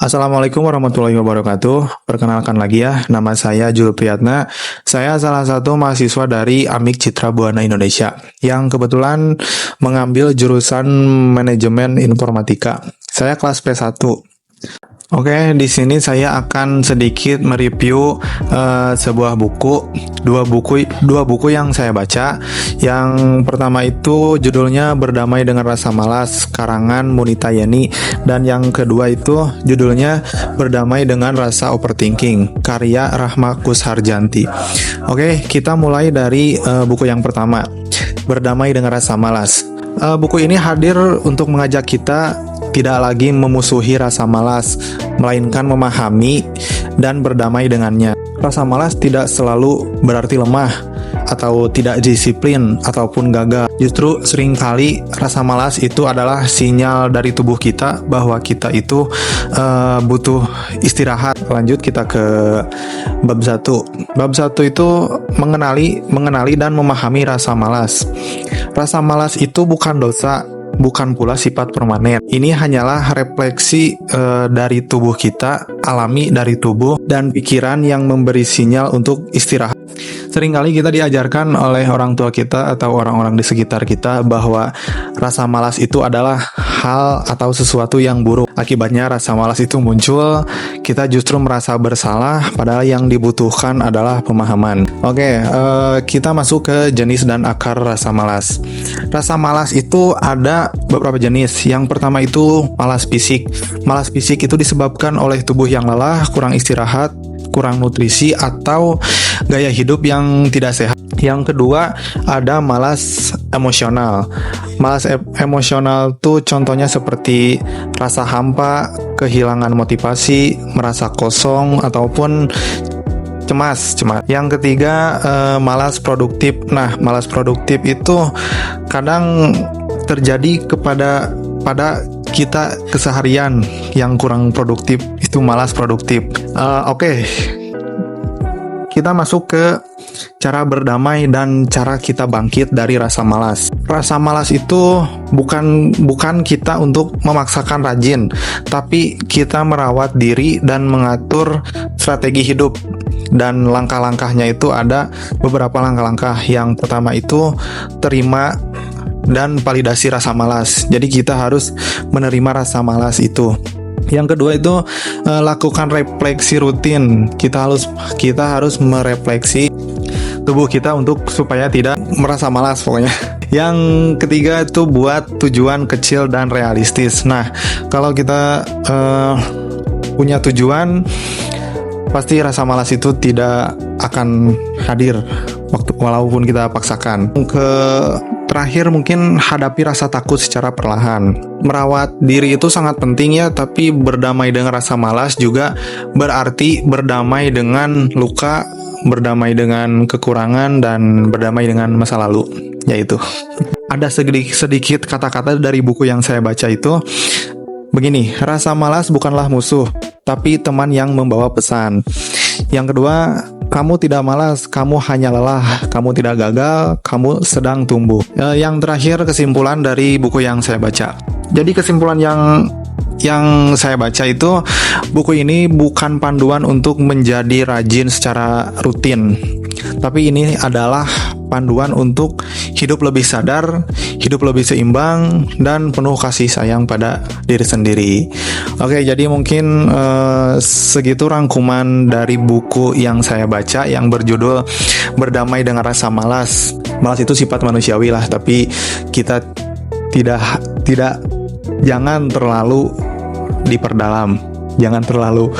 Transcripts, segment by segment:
Assalamualaikum warahmatullahi wabarakatuh. Perkenalkan lagi ya, nama saya Jul Priyatna. Saya salah satu mahasiswa dari Amik Citra Buana Indonesia yang kebetulan mengambil jurusan Manajemen Informatika. Saya kelas P1. Oke, di sini saya akan sedikit mereview sebuah buku, dua buku yang saya baca. Yang pertama itu judulnya Berdamai dengan Rasa Malas, karangan Munita Yeni, dan yang kedua itu judulnya Berdamai dengan Rasa Overthinking, karya Rahma Kusharjanti. Oke, kita mulai dari buku yang pertama, Berdamai dengan Rasa Malas. Buku ini hadir untuk mengajak kita tidak lagi memusuhi rasa malas, melainkan memahami dan berdamai dengannya. Rasa malas tidak selalu berarti lemah atau tidak disiplin ataupun gagal. Justru seringkali rasa malas itu adalah sinyal dari tubuh kita bahwa kita itu butuh istirahat. Lanjut kita ke bab 1. Bab 1 itu mengenali dan memahami rasa malas. Rasa malas itu bukan dosa, bukan pula sifat permanen. Ini hanyalah refleksi dari tubuh kita, alami dari tubuh dan pikiran yang memberi sinyal untuk istirahat. Seringkali kita diajarkan oleh orang tua kita atau orang-orang di sekitar kita bahwa rasa malas itu adalah hal atau sesuatu yang buruk. Akibatnya rasa malas itu muncul, kita justru merasa bersalah, padahal yang dibutuhkan adalah pemahaman. Oke, kita masuk ke jenis dan akar rasa malas. Rasa malas itu ada beberapa jenis. Yang pertama itu malas fisik. Malas fisik itu disebabkan oleh tubuh yang lelah, kurang istirahat, kurang nutrisi, atau gaya hidup yang tidak sehat. Yang kedua ada malas emosional. Malas emosional tuh contohnya seperti rasa hampa, kehilangan motivasi, merasa kosong, ataupun cemas. Yang ketiga malas produktif. Nah, malas produktif itu kadang terjadi pada kita keseharian yang kurang produktif, itu malas produktif. Oke. Kita masuk ke cara berdamai dan cara kita bangkit dari rasa malas. Rasa malas itu bukan kita untuk memaksakan rajin, tapi kita merawat diri dan mengatur strategi hidup. Dan langkah-langkahnya itu ada beberapa langkah-langkah. Yang pertama itu terima dan validasi rasa malas. Jadi kita harus menerima rasa malas itu. Yang kedua itu lakukan refleksi rutin. Kita harus merefleksi tubuh kita supaya tidak merasa malas pokoknya. Yang ketiga itu buat tujuan kecil dan realistis. Nah, kalau kita punya tujuan, pasti rasa malas itu tidak akan hadir walaupun kita paksakan. Terakhir mungkin hadapi rasa takut secara perlahan. Merawat diri itu sangat penting ya, tapi berdamai dengan rasa malas juga berarti berdamai dengan luka, berdamai dengan kekurangan, dan berdamai dengan masa lalu. Yaitu ada sedikit kata-kata dari buku yang saya baca itu begini, rasa malas bukanlah musuh, tapi teman yang membawa pesan. Yang kedua, kamu tidak malas, kamu hanya lelah, kamu tidak gagal, kamu sedang tumbuh. Yang terakhir, kesimpulan dari buku yang saya baca. Jadi kesimpulan yang saya baca itu, buku ini bukan panduan untuk menjadi rajin secara rutin, tapi ini adalah panduan untuk hidup lebih sadar, hidup lebih seimbang, dan penuh kasih sayang pada diri sendiri. Oke, jadi mungkin segitu rangkuman dari buku yang saya baca yang berjudul Berdamai dengan Rasa Malas. Malas itu sifat manusiawi lah, tapi kita tidak jangan terlalu diperdalam, jangan terlalu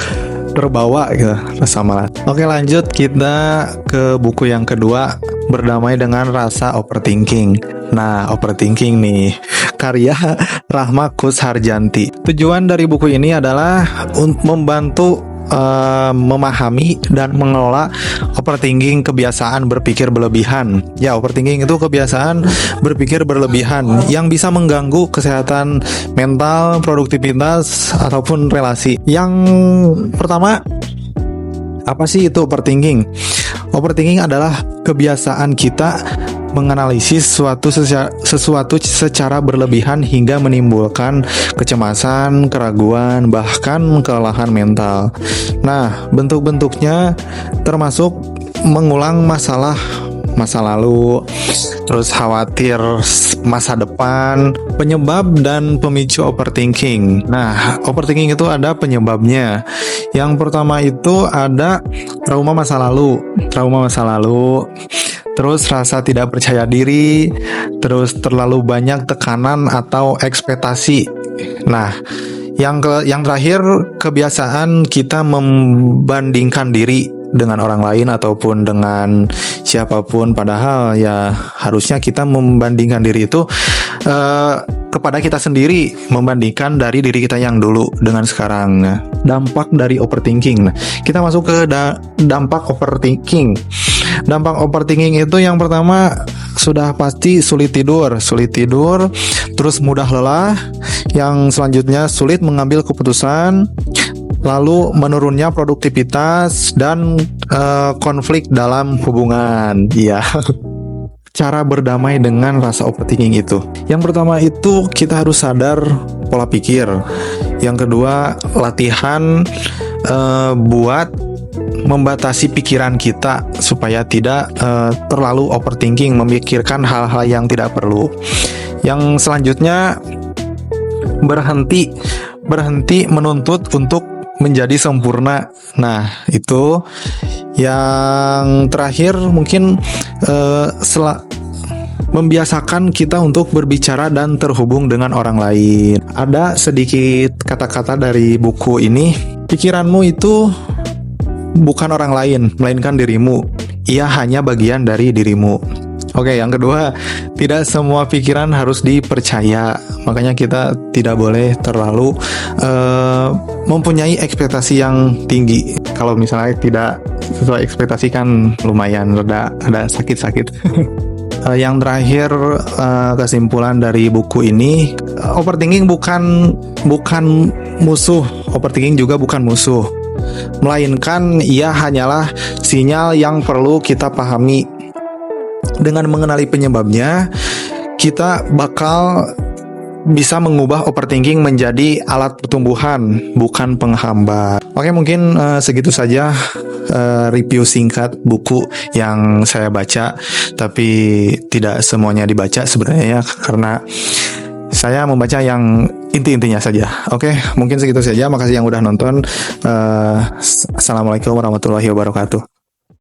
terbawa gitu rasa malas. Oke, lanjut kita ke buku yang kedua, Berdamai dengan Rasa Overthinking. Nah, overthinking nih, karya Rahma Kusharjanti. Tujuan dari buku ini adalah untuk membantu memahami dan mengelola overthinking, kebiasaan berpikir berlebihan. Ya, overthinking itu kebiasaan berpikir berlebihan yang bisa mengganggu kesehatan mental, produktivitas, ataupun relasi. Yang pertama, apa sih itu overthinking? Overthinking adalah kebiasaan kita menganalisis sesuatu secara berlebihan hingga menimbulkan kecemasan, keraguan, bahkan kelelahan mental. Nah, bentuk-bentuknya termasuk mengulang masa lalu, terus khawatir masa depan, penyebab dan pemicu overthinking. Nah, overthinking itu ada penyebabnya. Yang pertama itu ada trauma masa lalu, terus rasa tidak percaya diri, terus terlalu banyak tekanan atau ekspektasi. Nah, yang terakhir, kebiasaan kita membandingkan diri dengan orang lain ataupun dengan siapapun, padahal ya harusnya kita membandingkan diri itu kepada kita sendiri, membandingkan dari diri kita yang dulu dengan sekarang. Nah, dampak dari overthinking. Nah, kita masuk ke dampak overthinking. Dampak overthinking itu yang pertama sudah pasti sulit tidur, terus mudah lelah. Yang selanjutnya sulit mengambil keputusan, lalu menurunnya produktivitas dan konflik dalam hubungan. Iya. Cara berdamai dengan rasa overthinking itu. Yang pertama itu kita harus sadar pola pikir. Yang kedua, latihan buat membatasi pikiran kita supaya tidak terlalu overthinking, memikirkan hal-hal yang tidak perlu. Yang selanjutnya, berhenti menuntut untuk menjadi sempurna. Nah, itu yang terakhir mungkin membiasakan kita untuk berbicara dan terhubung dengan orang lain. Ada sedikit kata-kata dari buku ini. Pikiranmu itu bukan orang lain, melainkan dirimu. Ia hanya bagian dari dirimu. Oke, yang kedua, tidak semua pikiran harus dipercaya. Makanya kita tidak boleh terlalu mempunyai ekspektasi yang tinggi. Kalau misalnya tidak sesuai ekspektasi kan lumayan ada sakit-sakit. Yang terakhir, kesimpulan dari buku ini, overthinking bukan musuh. Overthinking juga bukan musuh, melainkan ia hanyalah sinyal yang perlu kita pahami. Dengan mengenali penyebabnya, kita bakal bisa mengubah overthinking menjadi alat pertumbuhan, bukan penghambat. Oke, mungkin segitu saja review singkat buku yang saya baca, tapi tidak semuanya dibaca sebenarnya karena saya membaca yang inti-intinya saja. Oke, mungkin segitu saja. Makasih yang udah nonton. Assalamualaikum warahmatullahi wabarakatuh.